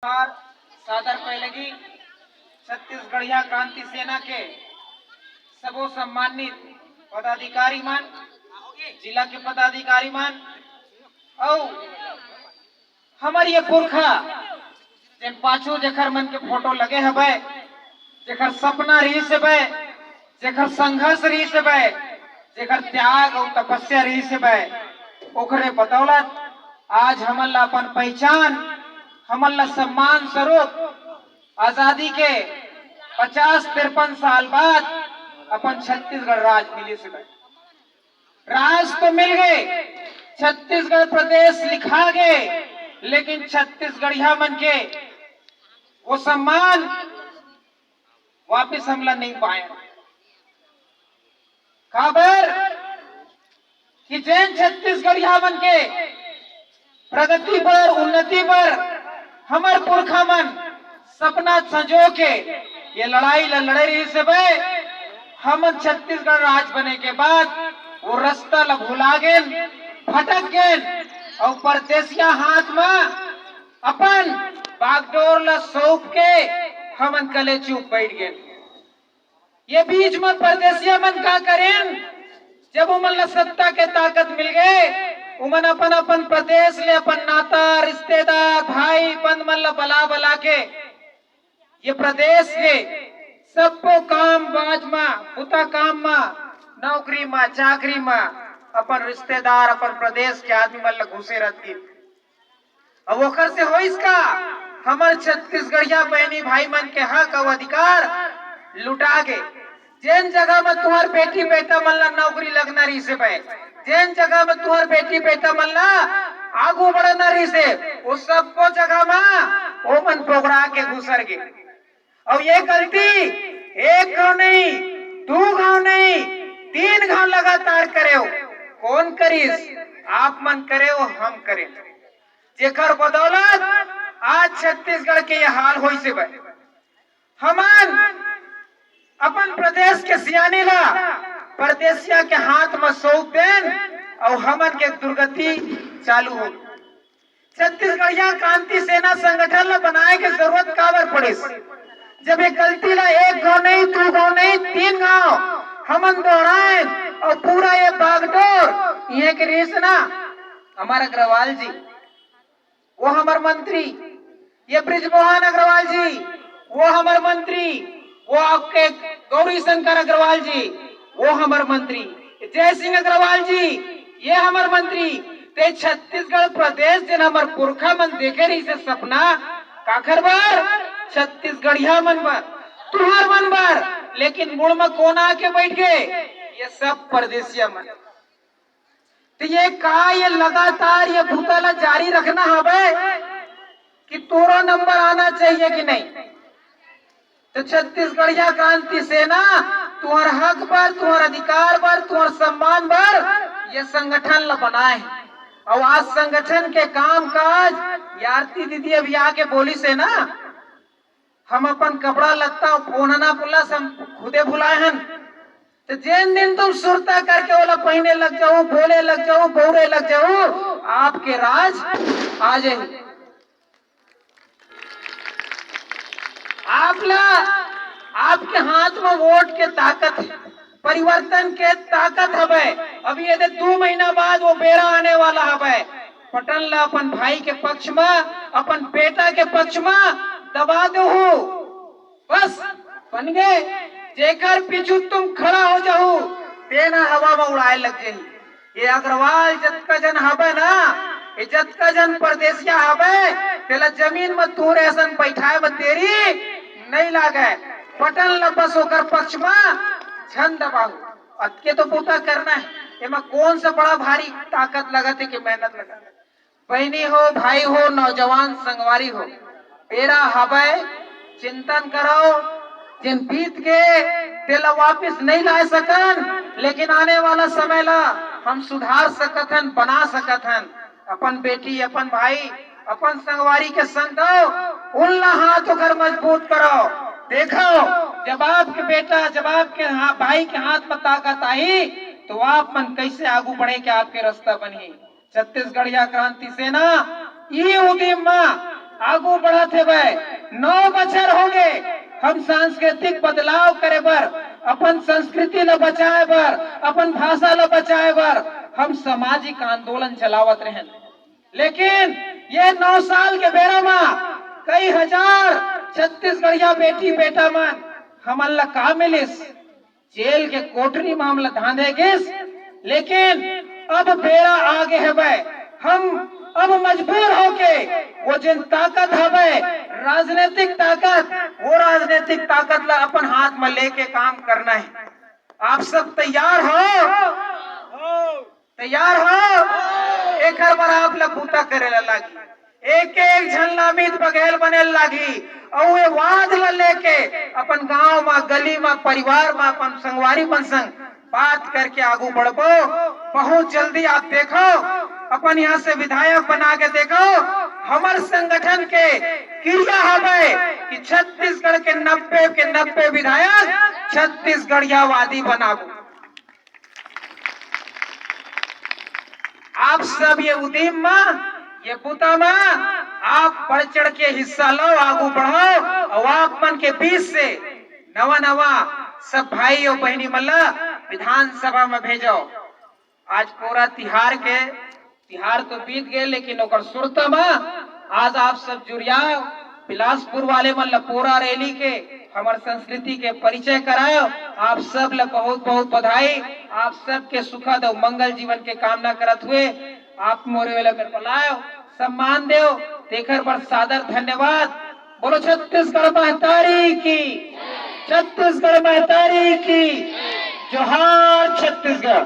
और सादर पहलगी छत्तीसगढ़िया क्रांति सेना के सबो सम्मानित पदाधिकारी मन, जिला के पदाधिकारी मन और हमार ये पुरखा जिन पाछू जेखर मन के फोटो लगे हवे, जेखर सपना रहीस हवे, जेखर संघर्ष रहीस हवे, जेखर त्याग और तपस्या रहीस हवे, ओकरे बदौलत आज हमन ला अपन पहचान, हमन ला सम्मान स्वरूप आजादी के 50-53 साल बाद अपन छत्तीसगढ़ राज मिली से राज तो मिल गए, छत्तीसगढ़ प्रदेश लिखा गए, लेकिन छत्तीसगढ़िया मन के वो सम्मान वापिस हमला नहीं पाए। खबर कि जैन छत्तीसगढ़िया मन के प्रगति पर, उन्नति पर हमार पुरखा मन सपना संजो के ये लड़ाई लड़े रही से भाई हम छत्तीसगढ़ राज बने के बाद वो रास्ता ला भुला गए, भटक गए और परदेसिया हाथ में अपन बागडोर ला सौंप के हमन कले चुप बैठ गए। ये बीच में परदेसिया मन का करें, जब उमन ला सत्ता के ताकत मिल गए, उमन अपन अपन प्रदेश ले अपन नाता रिश्तेदार भाई बंद मन ला बला बला के ये प्रदेश के सबको काम बाज में उता काम में नौकरी में चाकरी में अपन रिश्तेदार अपन प्रदेश के आदमी मन ला घुसे रहती। अब ओकर से हो इसका हमार छत्तीसगढ़िया बहनी भाई मन के हक और अधिकार लुटा के जैन जगह में तुम्हार बेटी बेटा मन ला नौकरी लगना रही से भाई, जैन जगह में तुम्हार बेटी बेटा मन ला आगू बढ़ना रही से वो सबको जगह में वो मन पोगड़ा के घुसर गए। और ये गलती एक गांव नहीं, 2 गांव नहीं, 3 गांव लगातार करे हो। कौन करीस? आप मन करे हो, हम करे, जेकर बदौलत आज छत्तीसगढ़ के ये हाल होई से भाई। हमन अपन प्रदेश के सियाने ला परदेसिया के हाथ में सौंप देन और हमन के दुर्गति चालू हो। छत्तीसगढ़िया क्रांति सेना संगठन ला बनाए के जरूरत काबर पड़े? जब ये गलती ला 1 गांव नहीं, 2 गांव नहीं, 3 गांव हमन दोहराए और पूरा ये बागडोर ये के रेस ना हमारा अग्रवाल जी, वो हमारे मंत्री, ये ब्रिजमोहन अग्रवाल जी वो हमारे मंत्री, वो आपके गौरी शंकर अग्रवाल जी वो हमारे मंत्री, जय सिंह अग्रवाल जी ये हमारे मंत्री। ते छत्तीसगढ़ प्रदेश जिन हमार पुरखा मन देखे रही से सपना काखर बार छत्तीसगढ़िया मन बार, तुहार मन बार, लेकिन मुड़ में कौन आके बैठ गए? ये सब परदेसिया मन। तो ये का ये लगातार ये भूताला जारी रखना हवे कि तोरा नंबर आना चाहिए कि नहीं? तो छत्तीसगढ़िया क्रांति सेना तुम्हार हक पर, तुम्हार अधिकार पर, तुम्हार सम्मान पर ये संगठन ला बनाए और आज संगठन के काम काज यारती दीदी अभी आके बोली से ना हम अपन कपड़ा लत्ता पोहना पुला सब खुदे भुलाए हन। तो जिन दिन तुम सुरता करके ओला पहने लग जाओ, बोले लग जाओ, बोरे लग जाओ, आपके राज आ जाए। आपके हाथ में वोट के ताकत है, परिवर्तन के ताकत हवे। अभी ये 2 महीना बाद वो बेरा आने वाला हवे, पटन ला अपन भाई के पक्ष में, अपन बेटा के पक्ष में दबा दो हो, बस बन गए। जेकर पीछू तुम खड़ा हो जाओ तेना हवा में उड़ाए लग जाए। ये अग्रवाल जतका जन हवे ना, ये जतका जन परदेसिया हवे, तेला जमीन में तोरे ऐसन बैठाए में तेरी नहीं लागे। पटन ला बस होकर पक्ष में झन दबाओ, अतके तो पूता करना है। एमा कौन सा बड़ा भारी ताकत लगत है कि मेहनत लगा। बहनी हो, भाई हो, नौजवान संगवारी हो, तेरा हवे चिंतन करो। जिन बीत के तेला वापिस नहीं ला सकन, लेकिन आने वाला समय ला हम सुधार सकत हन, बना सकत हन। अपन बेटी, अपन भाई, अपन संगवारी के संग दो, उनला हाथ होकर मजबूत करो। देखो जब आपके बेटा, जब आपके भाई के हाथ में ताकत आई तो आप मन कैसे आगू बढ़े के आपके रास्ता बनी। छत्तीसगढ़िया क्रांति सेना ये उद्यम में आगू बढ़ाते हुए 9 बछर हो गए हम सांस्कृतिक बदलाव करे बर, अपन संस्कृति ल बचाए बर, अपन भाषा ल बचाए बर हम सामाजिक आंदोलन चलावत रहे। लेकिन ये 9 साल के बेरा में कई हजार छत्तीसगढ़िया बेटी बेटा मन हमन ला का मिलिस, जेल के कोठरी में हमला धांधे गिस। लेकिन अब बेरा आगे है, हम अब मजबूर होके वो जिन ताकत है, राजनीतिक ताकत, वो राजनीतिक ताकत ला अपन हाथ में लेके काम करना है। आप सब तैयार हो? तैयार हो? एक बार आप ला बूता करे लागी, एक एक झन नामित बघेल बने लागी और ये वाद ला लेके अपन गांव में, गली में, परिवार में, अपन संगवारी मन संग बात करके आगू बढ़बो। बहुत जल्दी आप देखो, अपन यहाँ से विधायक बना के देखो, हमारे संगठन के क्रिया है कि छत्तीसगढ़ के 90 के 90 विधायक छत्तीसगढ़ियावादी बनाबो। आप सब ये उद्यम में, ये बुता में आप बढ़ चढ़ के हिस्सा लो, आगू बढ़ो और आप मन के बीच से नवा नवा सब भाई और बहनी मल्ला विधानसभा में भेजो। आज पूरा तिहार तो बीत गए, लेकिन ओकर सुरता में आज आप सब जुड़िया बिलासपुर वाले मन ला पूरा रैली के हमार संस्कृति के परिचय करायो। आप सब ला बहुत बहुत बधाई। आप सब के सुखद और मंगल जीवन के कामना करत हुए आप मोरे वाला कर पलायो सम्मान देव देकर पर सादर धन्यवाद। बोलो छत्तीसगढ़ महतारी की, छत्तीसगढ़ महतारी की जोहार छत्तीसगढ़।